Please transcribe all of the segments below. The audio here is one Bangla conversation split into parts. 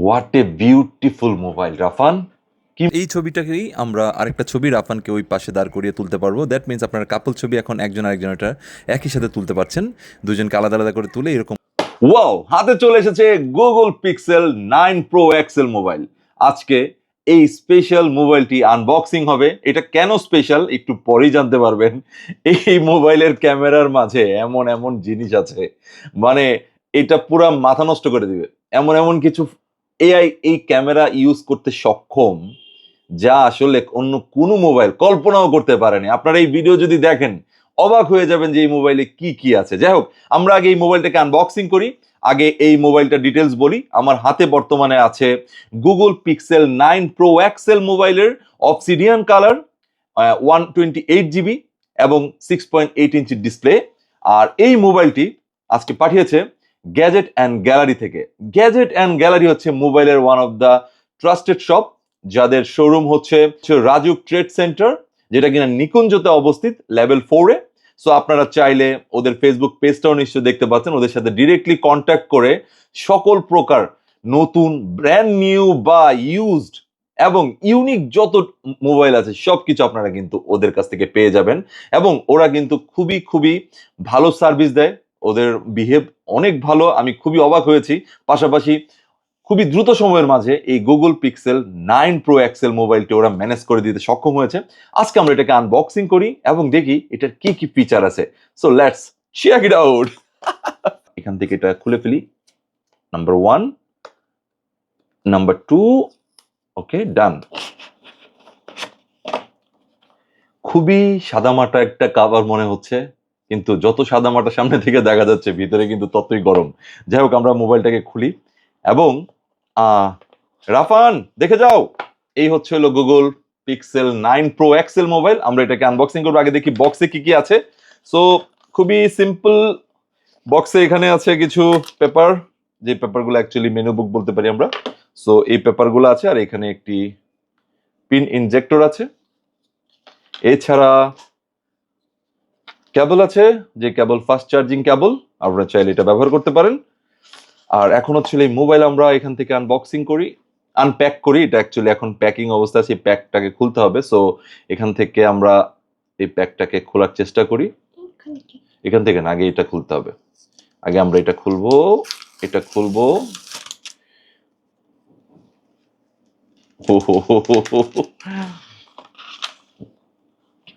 What a beautiful mobile Rafan. এই ছবিটাকেই আমরা আরেকটা ছবি রাফানকে ওই পাশে দাঁড় করিয়ে তুলতে পারবো। দ্যাট মিনস আপনার কাপল ছবি এখন একজন আরেকজনটা একই সাথে তুলতে পারছেন, দুজনকে আলাদা আলাদা করে তুলে এরকম। ওয়াও, হাতে চলে এসেছে Google Pixel 9 Pro XL mobile. আজকে এই স্পেশাল মোবাইলটি আনবক্সিং হবে। এটা কেন স্পেশাল একটু পরেই জানতে পারবেন। এই মোবাইলের ক্যামেরার মাঝে এমন এমন জিনিস আছে, মানে এটা পুরা মাথা নষ্ট করে দিবে। এমন এমন কিছু এআই এই ক্যামেরা ইউজ করতে সক্ষম, যা আসলে অন্য কোনো মোবাইল কল্পনাও করতে পারেনি। আপনারা এই ভিডিও যদি দেখেন অবাক হয়ে যাবেন যে এই মোবাইলে কি কি আছে। যাই হোক, আমরা আগে এই মোবাইলটাকে আনবক্সিং করি। আগে এই মোবাইলটা ডিটেলস বলি। আমার হাতে বর্তমানে আছে গুগল পিক্সেল 9 প্রো এক্সেল মোবাইলের অবসিডিয়ান কালার, 128 জিবি এবং 6.8 ইঞ্চি ডিসপ্লে। আর এই মোবাইলটি আজকে পাঠিয়েছে গ্যাজেট অ্যান্ড গ্যালারি থেকে। গ্যাজেট অ্যান্ড গ্যালারি হচ্ছে মোবাইলের one of the trusted shop, যাদের শোরুম হচ্ছে রাজুক ট্রেড সেন্টার, যেটা কিনা নিকুঞ্জতে অবস্থিত লেভেল 4-এ। সো আপনারা চাইলে ওদের ফেসবুক পেজটাও নিশ্চয়ই দেখতে পাচ্ছেন। ওদের সাথে ডিরেক্টলি কন্ট্যাক্ট করে সকল প্রকার নতুন, ব্র্যান্ড নিউ বা ইউজড এবং ইউনিক যত মোবাইল আছে সবকিছু আপনারা কিন্তু ওদের কাছ থেকে পেয়ে যাবেন। এবং ওরা কিন্তু খুবই খুবই ভালো সার্ভিস দেয়। ওদের বিহেভ অনেক ভালো, আমি খুবই অবাক হয়েছি। পাশাপাশি খুবই দ্রুত সময়ের মাঝে এই গুগল পিক্সেল 9 প্রো এক্সেল মোবাইলটি ওরা ম্যানেজ করে দিতে সক্ষম হয়েছে। আজকে আমরা এটাকে আনবক্সিং করি এবং দেখি এটার কি কি ফিচার আছে। So let's check it out. এখান থেকে এটা খুলে ফেলি। Number 1, number 2, okay done. খুবই সাদামাটা একটা কাভার মনে হচ্ছে, কিন্তু যত সাদামাটা সামনে থেকে দেখা যাচ্ছে ভিতরে কিন্তু ততই গরম। যাই হোক, আমরা মোবাইলটাকে খুলি এবং রাফান দেখে যাও, এই হচ্ছে হলো Google Pixel 9 Pro XL mobile. আমরা এটাকে আনবক্সিং করবো। আগে দেখি বক্সে কি কি আছে। সো খুবই সিম্পল। বক্সে এখানে আছে কিছু পেপার, যে পেপারগুলো অ্যাকচুয়ালি মেনু বুক বলতে পারি আমরা। সো এই পেপারগুলো আছে, আর এখানে একটি পিন ইনজেক্টর আছে। এছাড়া কেবল আছে, যে কেবল ফাস্ট চার্জিং কেবল, আপনারা চাইলে এটা ব্যবহার করতে পারেন। আর এখন হচ্ছে এই মোবাইল আমরা এখান থেকে আনবক্সিং করি, আনপ্যাক করি। এটা অ্যাকচুয়ালি এখন প্যাকিং অবস্থা আছে, এই প্যাকটাকে খুলতে হবে। সো এখান থেকে আমরা এই প্যাকটাকে খোলার চেষ্টা করি। এখান থেকে না, আগে এটা খুলতে হবে। আগে আমরা এটা খুলবো, এটা খুলবো।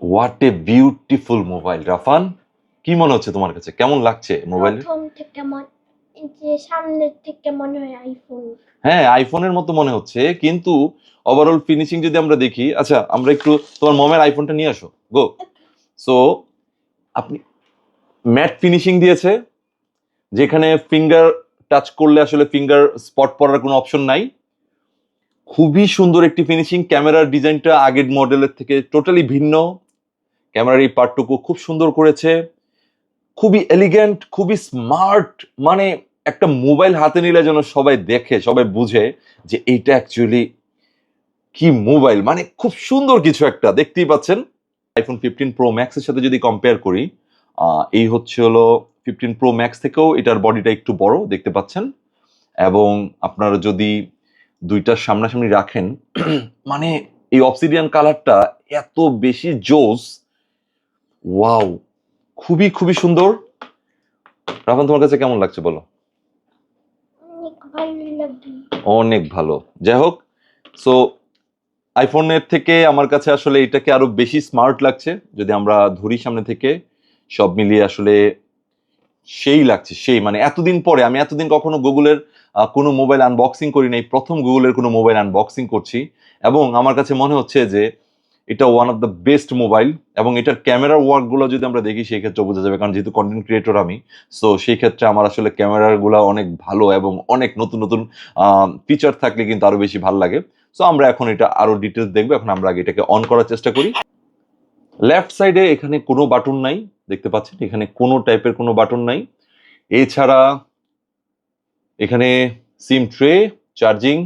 What a beautiful mobile Rafan. কি মনে হচ্ছে তোমার কাছে, কেমন লাগছে মোবাইল? প্রথম থেকে যে সামনের থেকে মনে হয় আইফোন। হ্যাঁ, আইফোনের মতো মনে হচ্ছে, কিন্তু ওভারঅল ফিনিশিং যদি আমরা দেখি। আচ্ছা, আমরা একটু তোমার মমের আইফোনটা নিয়ে আসো, গো। সো আপনি ম্যাট ফিনিশিং দিয়েছে, যেখানে ফিঙ্গার টাচ করলে আসলে ফিঙ্গার স্পট পড়ার কোনো অপশন নাই। খুবই সুন্দর একটি ফিনিশিং। ক্যামেরার ডিজাইনটা আগের মডেলের থেকে টোটালি ভিন্ন। ক্যামেরার এই পার্টটুকু খুব সুন্দর করেছে, খুবই এলিগেন্ট, খুবই স্মার্ট। মানে একটা মোবাইল হাতে নিলে যেন সবাই দেখে, সবাই বুঝে যে এইটা অ্যাকচুয়ালি কি মোবাইল। মানে খুব সুন্দর কিছু একটা, দেখতেই পাচ্ছেন। আইফোন 15 প্রো ম্যাক্সের সাথে যদি কম্পেয়ার করি, এই হচ্ছে হলো 15 প্রো ম্যাক্স থেকেও এটার বডিটা একটু বড় দেখতে পাচ্ছেন। এবং আপনারা যদি দুইটার সামনাসামনি রাখেন, মানে এই অবসিডিয়ান কালারটা এত বেশি জোস। ওয়াও, খুবই খুবই সুন্দর। রাফান, তোমার কাছে কেমন লাগছে বলো? অনেক ভালো লাগে। অনেক ভালো। যাই হোক, সো আইফোনের থেকে আমার কাছে আসলে এটাকে আরো বেশি স্মার্ট লাগছে। যদি আমরা ধরি সামনে থেকে, সব মিলিয়ে আসলে সেই লাগছে, সেই মানে এতদিন পরে। আমি এতদিন কখনো গুগলের কোনো মোবাইল আনবক্সিং করি নাই, প্রথম গুগলের কোনো মোবাইল আনবক্সিং করছি। এবং আমার কাছে মনে হচ্ছে যে এটা one of the best mobile. এবং এটার ক্যামেরার ওয়ার্ক গুলো যদি আমরা দেখি সেই ক্ষেত্রে বোঝা যাবে, কারণ যেহেতু কন্টেন্ট ক্রিয়েটর আমি, সো সেই ক্ষেত্রে আমার আসলে ক্যামেরার গুলা অনেক ভালো এবং অনেক নতুন নতুন ফিচার থাকলে কিন্তু আরো বেশি ভালো লাগে। সো আমরা এখন এটা আরো ডিটেলস দেখবো। এখন আমরা আগে এটাকে অন করার চেষ্টা করি। লেফট সাইডে এখানে কোনো বাটন নাই, দেখতে পাচ্ছেন এখানে কোনো টাইপের কোনো বাটন নাই। এছাড়া এখানে সিম ট্রে, চার্জিং,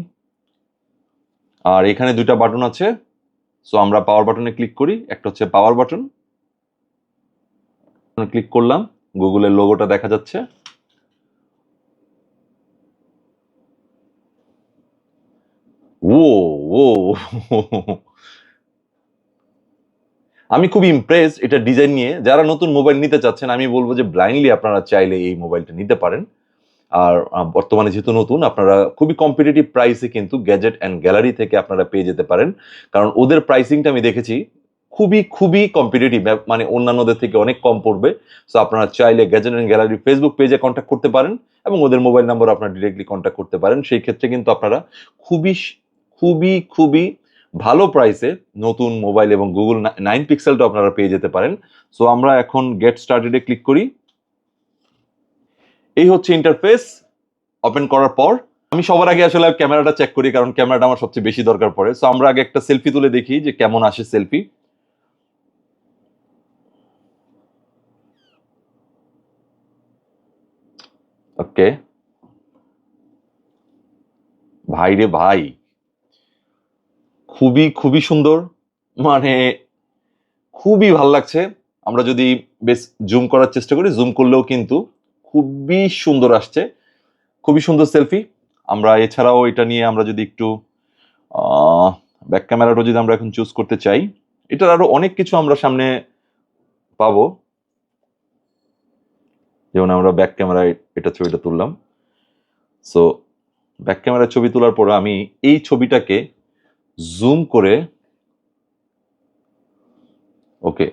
আর এখানে দুইটা বাটন আছে। সো আমরা পাওয়ার বাটনে ক্লিক করি। একটা হচ্ছে পাওয়ার বাটন, ক্লিক করলাম, গুগলের লোগোটা দেখা যাচ্ছে। ও ও আমি খুব ইমপ্রেস এটা ডিজাইন নিয়ে। যারা নতুন মোবাইল নিতে চাচ্ছেন আমি বলবো যে ব্লাইন্ডলি আপনারা চাইলে এই মোবাইলটা নিতে পারেন। আর বর্তমানে যেহেতু নতুন, আপনারা খুবই কম্পিটিটিভ প্রাইসে কিন্তু গ্যাজেট অ্যান্ড গ্যালারি থেকে আপনারা পেয়ে যেতে পারেন। কারণ ওদের প্রাইসিংটা আমি দেখেছি খুবই খুবই কম্পিটিটিভ, মানে অন্যান্যদের থেকে অনেক কম পড়বে। সো আপনারা চাইলে গ্যাজেট অ্যান্ড গ্যালারি ফেসবুক পেজে কন্ট্যাক্ট করতে পারেন এবং ওদের মোবাইল নাম্বার আপনারা ডিরেক্টলি কন্ট্যাক্ট করতে পারেন। সেই ক্ষেত্রে কিন্তু আপনারা খুবই খুবই খুবই ভালো প্রাইসে নতুন মোবাইল এবং গুগল 9 পিক্সেলটা আপনারা পেয়ে যেতে পারেন। সো আমরা এখন গেট স্টার্টেডে ক্লিক করি। এই হচ্ছে ইন্টারফেস। ওপেন করার পর আমি সবার আগে আসলে ক্যামেরাটা চেক করি, কারণ ক্যামেরাটা আমার সবচেয়ে বেশি দরকার পড়ে। সো আমরা আগে একটা সেলফি তুলে দেখি যে কেমন আসে সেলফি। ওকে, ভাই রে ভাই, খুবই খুবই সুন্দর, মানে খুবই ভাল লাগছে। আমরা যদি বেশ জুম করার চেষ্টা করি, জুম করলেও কিন্তু খুবই সুন্দর আসছে, খুবই সুন্দর সেলফি। আমরা এছাড়াও এটা নিয়ে আমরা যদি একটু ব্যাক ক্যামেরাটা যদি আমরা এখন চুজ করতে চাই, এটার আরো অনেক কিছু আমরা সামনে পাবো। যেমন আমরা ব্যাক ক্যামেরায় এটা ছবিটা তুললাম। সো ব্যাক ক্যামেরায় ছবি তোলার পর আমি এই ছবিটাকে জুম করে, ওকে,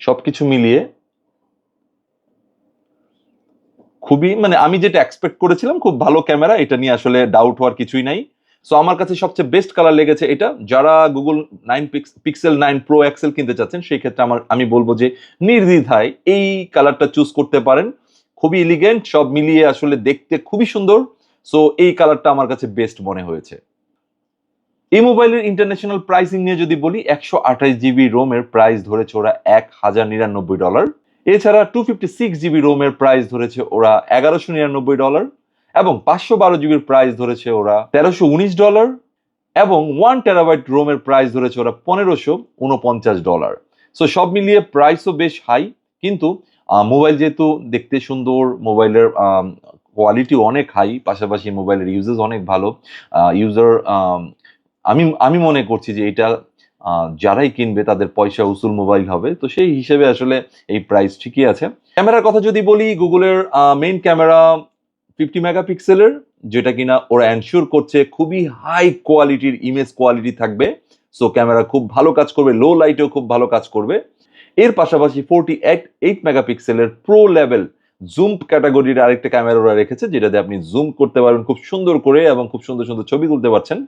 সবকিছু মিলিয়ে খুবই, মানে আমি যেটা এক্সপেক্ট করেছিলাম খুব ভালো ক্যামেরা, এটা নিয়ে আসলে ডাউট হওয়ার কিছুই নাই। সো আমার কাছে সবচেয়ে বেস্ট কালার লেগেছে এটা। যারা গুগল 9 পিক্সেল 9 প্রো এক্সেল কিনতে চাচ্ছেন সেই ক্ষেত্রে আমি বলবো যে নির্দ্বিধায় এই কালারটা চুজ করতে পারেন। খুবই এলিগেন্ট, সব মিলিয়ে আসলে দেখতে খুবই সুন্দর। সো এই কালারটা আমার কাছে বেস্ট মনে হয়েছে। এই মোবাইলের ইন্টারন্যাশনাল প্রাইসিং নিয়ে যদি বলি, 128 জিবি রোমের প্রাইস ধরেছে ওরা $1099। এছাড়া 256 জিবি রোমের প্রাইস ধরেছে ওরা $1199 এবং 512 জিবির প্রাইস ধরেছে ওরা $1319 এবং 1 টেরাবাইট রোমের প্রাইস ধরেছে ওরা $1549। সো সব মিলিয়ে প্রাইসও বেশ হাই, কিন্তু মোবাইল যেহেতু দেখতে সুন্দর, মোবাইলের কোয়ালিটি অনেক হাই, পাশাপাশি মোবাইলের ইউজেস অনেক ভালো। ইউজার আমি মনে করছি যে এটা যারাই কিনবে তাদের পয়সা উসুল মোবাইল হবে। তো সেই হিসেবে আসলে এই প্রাইস ঠিকই আছে। ক্যামেরার কথা যদি বলি, গুগলের মেইন ক্যামেরা 50 মেগাপিক্সেলের, যেটা কিনা ওরা এনশিওর করছে খুবই হাই কোয়ালিটির ইমেজ কোয়ালিটি থাকবে। সো ক্যামেরা খুব ভালো কাজ করবে, লো লাইটেও খুব ভালো কাজ করবে। এর পাশাপাশি 48 মেগাপিক্সেলের প্রো লেভেল জুম ক্যাটাগরির আরেকটা ক্যামেরা ওরা রেখেছে, যেটাতে আপনি জুম করতে পারবেন খুব সুন্দর করে এবং খুব সুন্দর সুন্দর ছবি তুলতে পারছেন।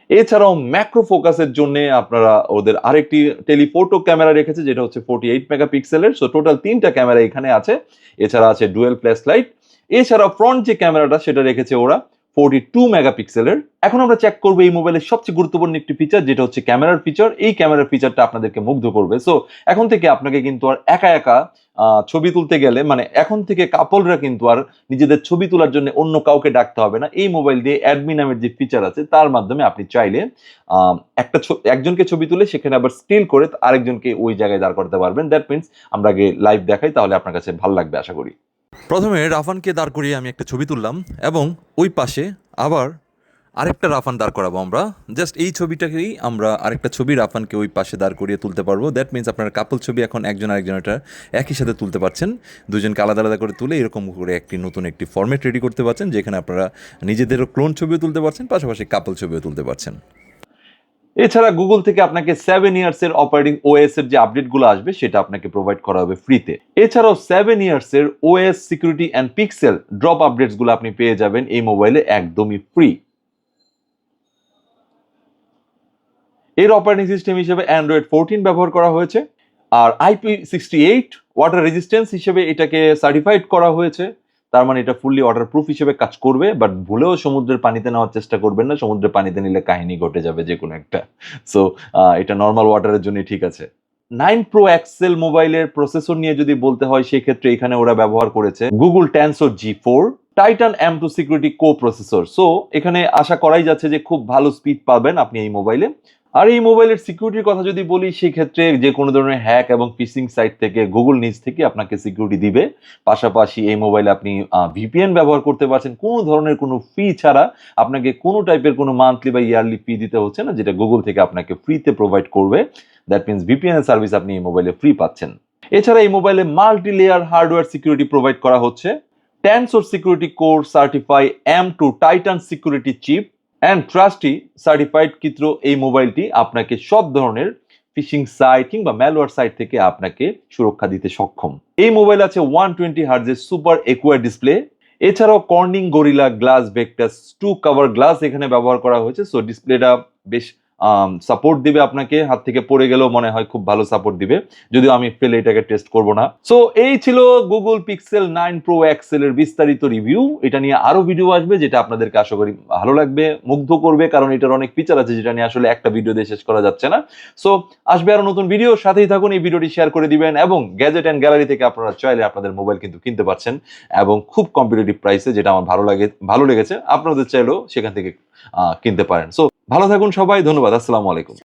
এছাড়াও ম্যাক্রো ফোকাসের জন্য আপনারা ওদের আরেকটি টেলিফোটো ক্যামেরা রেখেছে, যেটা হচ্ছে 48 মেগাপিক্সেলের। সো টোটাল 3টা ক্যামেরা এখানে আছে। এছাড়া আছে ডুয়েল ফ্ল্যাশ লাইট। এছাড়া ফ্রন্ট যে ক্যামেরাটা সেটা রেখেছে ওরা 42 মেগাপিক্সেলের। এখন আমরা চেক করবো এই মোবাইলের সবচেয়ে গুরুত্বপূর্ণ একটি ফিচার, যেটা হচ্ছে ক্যামেরার ফিচার। এই ক্যামেরার ফিচারটা আপনাদেরকে মুগ্ধ করবে। সো এখন থেকে আপনাকে কিন্তু আর একা একা ছবি তুলতে গেলে, মানে এখন থেকে কাপলরা কিন্তু আর নিজেদের ছবি তোলার জন্য অন্য কাউকে ডাকতে হবে না। এই মোবাইল দিয়ে অ্যাডমি নামের যে ফিচার আছে তার মাধ্যমে আপনি চাইলে একজনকে ছবি তুলে সেখানে আবার স্টিল করে আরেকজনকে ওই জায়গায় দাঁড় করতে পারবেন। দ্যাট মিনস আমরা আগে লাইভ দেখাই, তাহলে আপনার কাছে ভালো লাগবে আশা করি। প্রথমে রাফানকে দাঁড় করিয়ে আমি একটা ছবি তুললাম এবং ওই পাশে আবার আরেকটা রাফান দাঁড় করাবো আমরা। জাস্ট এই ছবিটাকেই আমরা আরেকটা ছবি রাফানকে ওই পাশে দাঁড় করিয়ে তুলতে পারবো। দ্যাট মিনস আপনারা কাপল ছবি এখন একজন আরেকজনটা একই সাথে তুলতে পারছেন। দুজনকে আলাদা আলাদা করে তুলে এরকম করে একটি নতুন একটি ফরম্যাট রেডি করতে পারছেন, যেখানে আপনারা নিজেদেরও ক্লোন ছবিও তুলতে পারছেন, পাশাপাশি কাপল ছবিও তুলতে পারছেন। এছাড়া গুগল থেকে আপনাকে 7 ইয়ার্স এর অপারেটিং ওএস এর যে আপডেটগুলো আসবে সেটা আপনাকে প্রোভাইড করা হবে ফ্রিতে। এছাড়াও 7 ইয়ার্স এর OS security and pixel drop updates গুলো আপনি পেয়ে যাবেন এই মোবাইলে একদমই ফ্রি। এর অপারেটিং সিস্টেম হিসেবে অ্যান্ড্রয়েড 14 ব্যবহার করা হয়েছে, আর IP68 ওয়াটার রেজিস্ট্যান্স হিসেবে এটাকে সার্টিফাইড করা হয়েছে। তার মানে এটা ফুললি ওয়াটার প্রুফ হিসেবে কাজ করবে। বাট ভুলেও সমুদ্রের পানিতে নেওয়ার চেষ্টা করবেন না, সমুদ্রের পানিতে নিলে কাহিনী ঘটে যাবে যে কোনো একটা। সো এটা নর্মাল ওয়াটারের জন্য ঠিক আছে। 9 প্রো এক্সেল মোবাইলের প্রসেসর নিয়ে যদি বলতে হয়, সেই ক্ষেত্রে এখানে ওরা ব্যবহার করেছে Google Tensor G4 Titan M2 security coprocessor. So এখানে আশা করাই যাচ্ছে যে খুব ভালো স্পিড পাবেন আপনি এই মোবাইলে। আর এই মোবাইলের সিকিউরিটির কথা যদি বলি, সেক্ষেত্রে যে কোনো ধরনের হ্যাক এবং ফিশিং সাইট থেকে গুগল নিজ থেকে আপনাকে সিকিউরিটি দিবে। পাশাপাশি এই মোবাইলে আপনি ভিপিএন ব্যবহার করতে পারছেন কোনো ধরনের কোনো ফি ছাড়া। আপনাকে কোনো টাইপের কোনো মান্থলি বা ইয়ারলি ফি দিতে হচ্ছে না, যেটা গুগল থেকে আপনাকে ফ্রিতে প্রোভাইড করবে। দ্যাট মিনস ভিপিএন এর সার্ভিস আপনি এই মোবাইলে ফ্রি পাচ্ছেন। এছাড়া এই মোবাইলে multi layer hardware security provide করা হচ্ছে। Tensor Security Core Certify M2 Titan Security Chip and Trusty certified কিত্র এই মোবাইলটি আপনাকে সব ধরনের ফিশিং সাইট কিংবা ম্যালওয়্যার সাইট থেকে আপনাকে সুরক্ষা দিতে সক্ষম। এই মোবাইল আছে 120 হার্জের সুপার একুয়ার ডিসপ্লে। এছাড়াও Corning Gorilla Glass Victus 2 cover glass এখানে ব্যবহার করা হয়েছে। সো ডিসপ্লেটা বেশ সাপোর্ট দিবে আপনাকে, হাত থেকে পড়ে গেলেও মনে হয় খুব ভালো সাপোর্ট দিবে, যদিও আমি ফেলে এটাকে টেস্ট করব না। সো এই ছিল গুগল পিক্সেল 9 প্রো এক্সেল এর বিস্তারিত রিভিউ। এটা নিয়ে আরো ভিডিও আসবে, যেটা আপনাদেরকে আশা করি ভালো লাগবে, মুগ্ধ করবে, কারণ এটার অনেক ফিচার আছে যেটা নিয়ে আসলে একটা ভিডিও দিয়ে শেষ করা যাচ্ছে না। সো আসবে আরো নতুন ভিডিও, সাথেই থাকুন, এই ভিডিওটি শেয়ার করে দিবেন, এবং গ্যাজেট এন্ড গ্যালারি থেকে আপনারা চাইলে আপনাদের মোবাইল কিন্তু কিনতে পারছেন, এবং খুব কম্পিটিটিভ প্রাইসে, যেটা আমার ভালো লেগেছে। আপনাদের চাইলেও সেখান থেকে কিনতে পারেন। সো ভালো থাকুন সবাই, ধন্যবাদ, আসসালামু আলাইকুম।